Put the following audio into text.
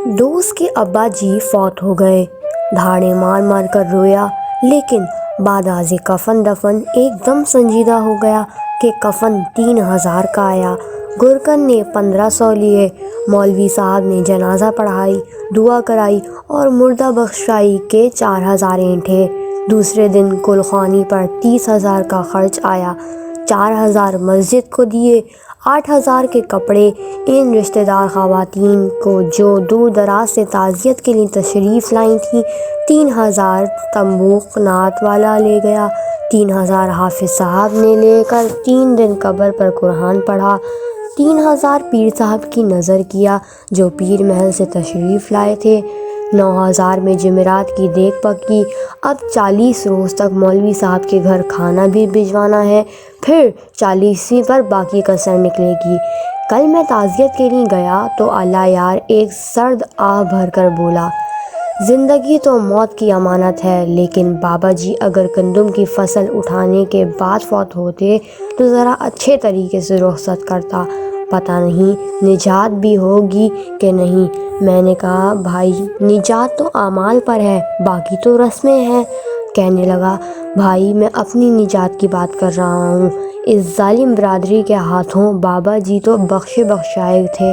دوست کے ابا جی فوت ہو گئے۔ دھاڑے مار مار کر رویا، لیکن بعد ازیں کفن دفن ایک دم سنجیدہ ہو گیا کہ کفن 3000 کا آیا۔ گورکن نے 1500 لیے۔ مولوی صاحب نے جنازہ پڑھائی، دعا کرائی اور مردہ بخشائی کے 4000 اینٹھے۔ دوسرے دن کلخانی پر 30,000 کا خرچ آیا۔ 4000 مسجد کو دیے۔ 8000 کے کپڑے ان رشتہ دار خواتین کو جو دور دراز سے تعزیت کے لیے تشریف لائی تھیں۔ 3000 تنبوک نعت والا لے گیا۔ 3000 حافظ صاحب نے لے کر 3 دن قبر پر قرآن پڑھا۔ 3000 پیر صاحب کی نظر کیا جو پیر محل سے تشریف لائے تھے۔ 9000 میں جمعرات کی دیگ پکی۔ اب 40 روز تک مولوی صاحب کے گھر کھانا بھی بھجوانا ہے، پھر 40ویں پر باقی کسر نکلے گی۔ کل میں تعزیت کے لیے گیا تو اللہ یار ایک سرد آہ بھر کر بولا، زندگی تو موت کی امانت ہے، لیکن بابا جی اگر گندم کی فصل اٹھانے کے بعد فوت ہوتے تو ذرا اچھے طریقے سے رخصت کرتا، پتہ نہیں نجات بھی ہوگی کہ نہیں۔ میں نے کہا بھائی نجات تو اعمال پر ہے، باقی تو رسمیں ہیں۔ کہنے لگا بھائی میں اپنی نجات کی بات کر رہا ہوں، اس ظالم برادری کے ہاتھوں بابا جی تو بخشے بخشائے تھے۔